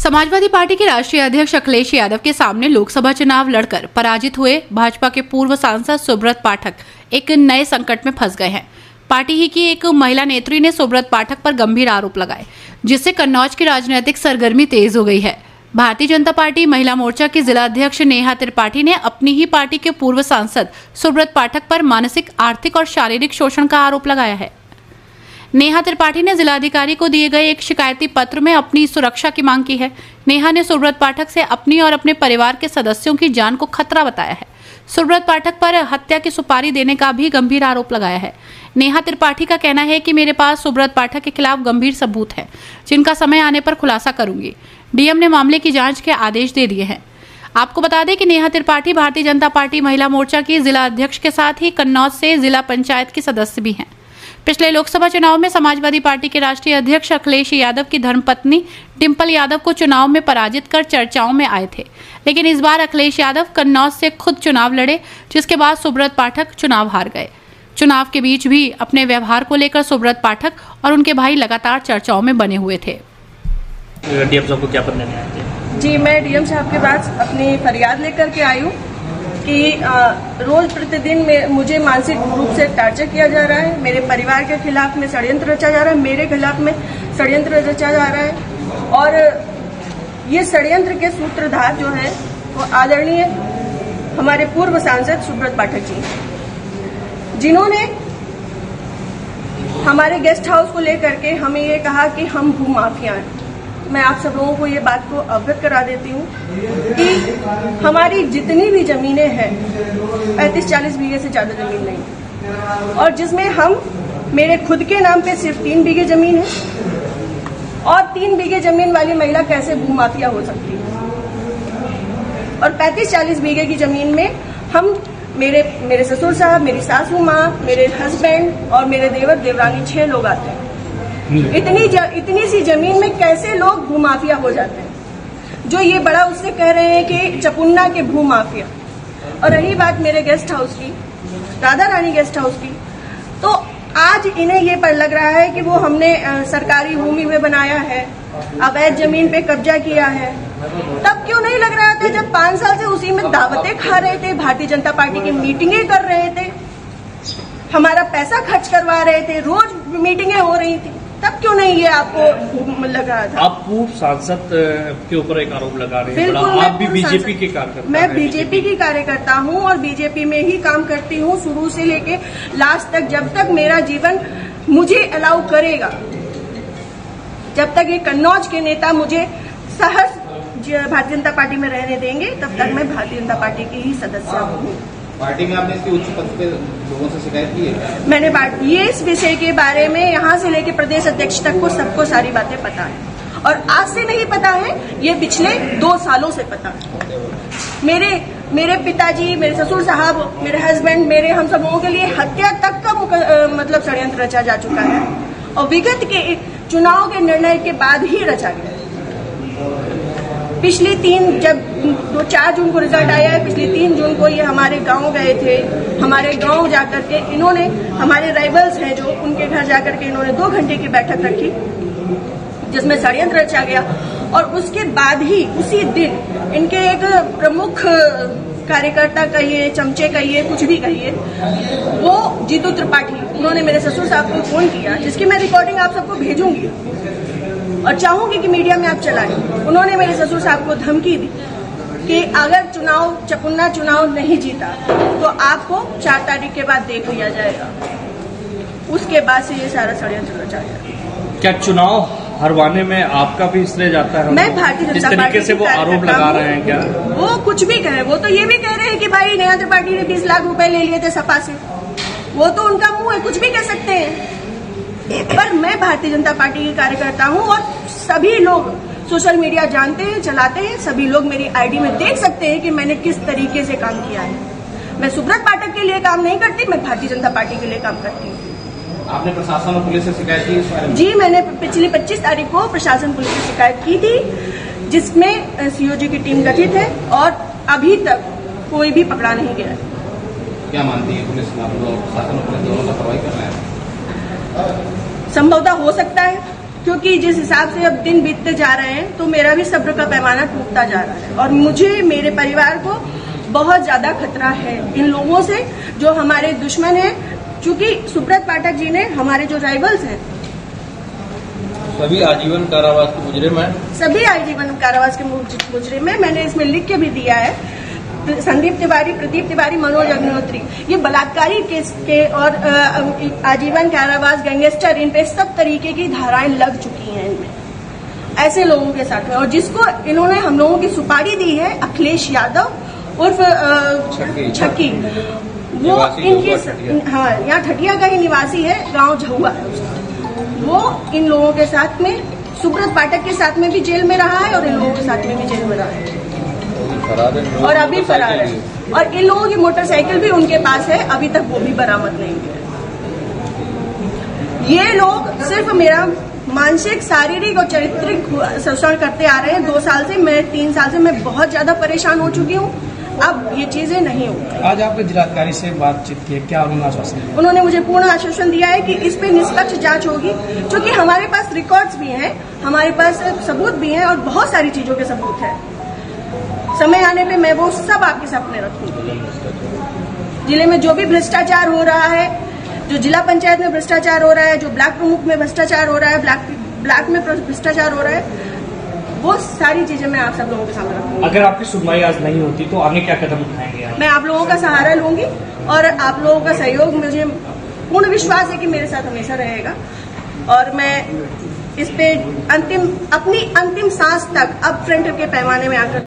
Samajwadi party के राष्ट्रीय अध्यक्ष अखिलेश यादव के सामने लोकसभा चुनाव लड़कर पराजित हुए भाजपा के पूर्व सांसद सुब्रत पाठक एक नए संकट में फंस गए हैं। पार्टी ही की एक महिला नेत्री ने सुब्रत पाठक पर गंभीर आरोप लगाए, जिससे कन्नौज की राजनीतिक सरगर्मी तेज हो गई है। भारतीय जनता पार्टी महिला मोर्चा की जिला अध्यक्ष नेहा त्रिपाठी ने अपनी ही पार्टी के पूर्व सांसद सुब्रत पाठक पर मानसिक, आर्थिक और शारीरिक शोषण का आरोप लगाया है। नेहा त्रिपाठी ने जिलाधिकारी को दिए गए एक शिकायती पत्र में अपनी सुरक्षा की मांग की है। नेहा ने सुब्रत पाठक से अपनी और अपने परिवार के सदस्यों की जान को खतरा बताया है। सुब्रत पाठक पर हत्या की सुपारी देने का भी गंभीर आरोप लगाया है। नेहा त्रिपाठी का कहना है कि मेरे पास सुब्रत पाठक के खिलाफ गंभीर सबूत हैं, जिनका समय आने पर खुलासा करूंगी। डीएम ने मामले की जांच के आदेश दे दिए हैं। आपको बता दें कि नेहा त्रिपाठी भारतीय जनता पार्टी महिला मोर्चा की जिला अध्यक्ष के साथ ही कन्नौज से जिला पंचायत की सदस्य भी हैं। पिछले लोकसभा चुनाव में समाजवादी पार्टी के राष्ट्रीय अध्यक्ष अखिलेश यादव की धर्मपत्नी डिंपल यादव को चुनाव में पराजित कर चर्चाओं में आए थे, लेकिन इस बार अखिलेश यादव कन्नौज से खुद चुनाव लड़े, जिसके बाद सुब्रत पाठक चुनाव हार गए। चुनाव के बीच भी अपने व्यवहार को लेकर सुब्रत पाठक और उनके भाई लगातार चर्चाओं में बने हुए थे। डीएम साहब को क्या पत्र देने आए थे? जी, मैं डीएम साहब के पास अपनी फरियाद लेकर के आई हूँ कि रोज प्रतिदिन में मुझे मानसिक रूप से टार्चर किया जा रहा है। मेरे परिवार के खिलाफ में षड्यंत्र रचा जा रहा है, मेरे खिलाफ में षड्यंत्र रचा जा रहा है। और ये षड्यंत्र के सूत्रधार जो है वो आदरणीय हमारे पूर्व सांसद सुब्रत पाठक जी, जिन्होंने हमारे गेस्ट हाउस को लेकर के हमें ये कहा कि हम भूमाफिया हैं। मैं आप सब लोगों को ये बात को अवगत करा देती हूँ कि हमारी जितनी भी जमीनें हैं 35-40 बीघे से ज्यादा जमीन नहीं, और जिसमें हम मेरे खुद के नाम पे सिर्फ 3 बीघे जमीन है। और 3 बीघे जमीन वाली महिला कैसे भूमाफिया हो सकती है? और 35-40 बीघे की जमीन में हम मेरे ससुर साहब, मेरी सासू माँ, मेरे हस्बैंड और मेरे देवर देवरानी 6 लोग आते हैं। इतनी सी जमीन में कैसे लोग भूमाफिया हो जाते हैं? जो ये बड़ा उससे कह रहे हैं कि चपुन्ना के भूमाफिया। और रही बात मेरे गेस्ट हाउस की, राधा रानी गेस्ट हाउस की, तो आज इन्हें ये पर लग रहा है कि वो हमने सरकारी भूमि में बनाया है, अवैध जमीन पे कब्जा किया है। तब क्यों नहीं लग रहा था जब 5 साल से उसी में दावतें खा रहे थे, भारतीय जनता पार्टी की मीटिंगें कर रहे थे, हमारा पैसा खर्च करवा रहे थे, रोज मीटिंगें हो रही थी, तब क्यों नहीं ये आपको लग रहा था? आप पूर्व सांसद के ऊपर एक आरोप लगा रहे हैं। बिल्कुल, आप भी बीजेपी के कार्यकर्ता? मैं बीजेपी की कार्यकर्ता हूँ और बीजेपी में ही काम करती हूँ शुरू से लेके लास्ट तक। जब तक मेरा जीवन मुझे अलाउ करेगा, जब तक ये कन्नौज के नेता मुझे सहर्ष भारतीय जनता पार्टी में रहने देंगे, तब तक मैं भारतीय जनता पार्टी की ही सदस्य हूँ। पार्टी में आपने इसके उच्च पद पे लोगों से शिकायत की है? मैंने ये इस विषय के बारे में यहाँ से लेके प्रदेश अध्यक्ष तक को सबको सारी बातें पता है, और आज से नहीं पता है, ये पिछले 2 सालों से पता है। मेरे पिताजी, मेरे ससुर साहब, मेरे हस्बैंड, मेरे हम सब लोगों के लिए हत्या तक का मतलब षड्यंत्र रचा जा चुका है, और विगत के चुनाव के निर्णय के बाद ही रचा गया। पिछली 4 जून को रिजल्ट आया है, पिछली 3 जून को ये हमारे गांव गए थे। हमारे गांव जाकर के इन्होंने, हमारे राइवल्स हैं जो, उनके घर जाकर के इन्होंने 2 घंटे की बैठक रखी, जिसमें षड्यंत्र रचा गया। और उसके बाद ही उसी दिन इनके एक प्रमुख कार्यकर्ता कहिए, चमचे कहिए, कुछ भी कहिए, वो जीतू त्रिपाठी, उन्होंने मेरे ससुर साहब को फोन किया, जिसकी मैं रिकॉर्डिंग आप सबको भेजूंगी और चाहूंगी कि मीडिया में आप चलाएं। उन्होंने मेरे ससुर साहब को धमकी दी कि अगर चपुन्ना चुनाव नहीं जीता तो आपको 4 तारीख के बाद देख लिया जाएगा। उसके बाद से ये सारा षड्यंत्र रचा गया। क्या चुनाव हरवाने में आपका भी श्रेय जाता है? मैं भारतीय जनता पार्टी, जिस तरीके से वो आरोप लगा रहे हैं, क्या वो कुछ भी कहे? वो तो ये भी कह रहे हैं कि भाई नेहा त्रिपाठी ने 20 लाख रुपए ले लिए थे सपा से। वो तो उनका मुंह है, कुछ भी कह सकते हैं। पर मैं भारतीय जनता पार्टी की कार्यकर्ता हूं, और सभी लोग सोशल मीडिया जानते हैं, चलाते हैं, सभी लोग मेरी आईडी में देख सकते हैं कि मैंने किस तरीके से काम किया है। मैं सुब्रत पाठक के लिए काम नहीं करती, मैं भारतीय जनता पार्टी के लिए काम करती हूँ। आपने प्रशासन और पुलिस से शिकायत की इस बारे में? जी, मैंने पिछली 25 तारीख को प्रशासन पुलिस से शिकायत की थी, जिसमें सीओजी की टीम गठित है, और अभी तक कोई भी पकड़ा नहीं गया है। क्या मानती है पुलिस, प्रशासन और पुलिस दोनों लापरवाही कर रहे हैं? संभवतः हो सकता है, क्योंकि जिस हिसाब से अब दिन बीतते जा रहे हैं तो मेरा भी सब्र का पैमाना टूटता जा रहा है और मुझे मेरे परिवार को बहुत ज्यादा खतरा है इन लोगों से जो हमारे दुश्मन हैं। क्योंकि सुब्रत पाठक जी ने हमारे जो राइवल्स हैं सभी आजीवन कारावास के मुजरिम हैं। सभी आजीवन कारावास के मुजरिम हैं। मैंने इसमें लिख के भी दिया है। संदीप तिवारी, प्रदीप तिवारी, मनोज अग्निहोत्री, ये बलात्कारी केस के और आजीवन कारावास, गैंगस्टर, इन पे सब तरीके की धाराएं लग चुकी हैं इनमें ऐसे लोगों के साथ में। और जिसको इन्होंने हम लोगों की सुपारी दी है अखिलेश यादव उर्फ छक्की, वो इनकी हाँ यहाँ ठटिया का ही निवासी है, गांव झहुआ है उसका। वो इन लोगों के साथ में सुब्रत पाठक के साथ में भी जेल में रहा है और इन लोगों के साथ में भी जेल में रहा है और अभी फरार है। और इन लोगों की मोटरसाइकिल भी उनके पास है, अभी तक वो भी बरामद नहीं हुई है। ये लोग सिर्फ मेरा मानसिक, शारीरिक और चारित्रिक शोषण करते आ रहे हैं 2 साल से। मैं 3 साल से मैं बहुत ज्यादा परेशान हो चुकी हूँ। अब ये चीजें नहीं होंगी। आज आपने जिलाधिकारी से बातचीत की, क्या उन्होंने आश्वासन दिया? उन्होंने मुझे पूर्ण आश्वासन दिया है कि इस पे निष्पक्ष जांच होगी, क्योंकि हमारे पास रिकॉर्ड्स भी हैं, हमारे पास सबूत भी हैं और बहुत सारी चीजों के सबूत है। समय आने पे मैं वो सब आपके सामने रखूंगी। जिले में जो भी भ्रष्टाचार हो रहा है, जो जिला पंचायत में भ्रष्टाचार हो रहा है, जो ब्लॉक प्रमुख में भ्रष्टाचार हो रहा है, ब्लॉक में भ्रष्टाचार हो रहा है, वो सारी चीजें मैं आप सब लोगों के सामने रखूंगी। अगर आपकी सुनवाई आज नहीं होती तो आगे क्या कदम उठाएंगे आप? मैं आप लोगों का सहारा लूंगी और आप लोगों का सहयोग, मुझे पूर्ण विश्वास है कि मेरे साथ हमेशा रहेगा। और मैं इस पे अपनी अंतिम सांस तक अब फ्रंट के पैमाने में आकर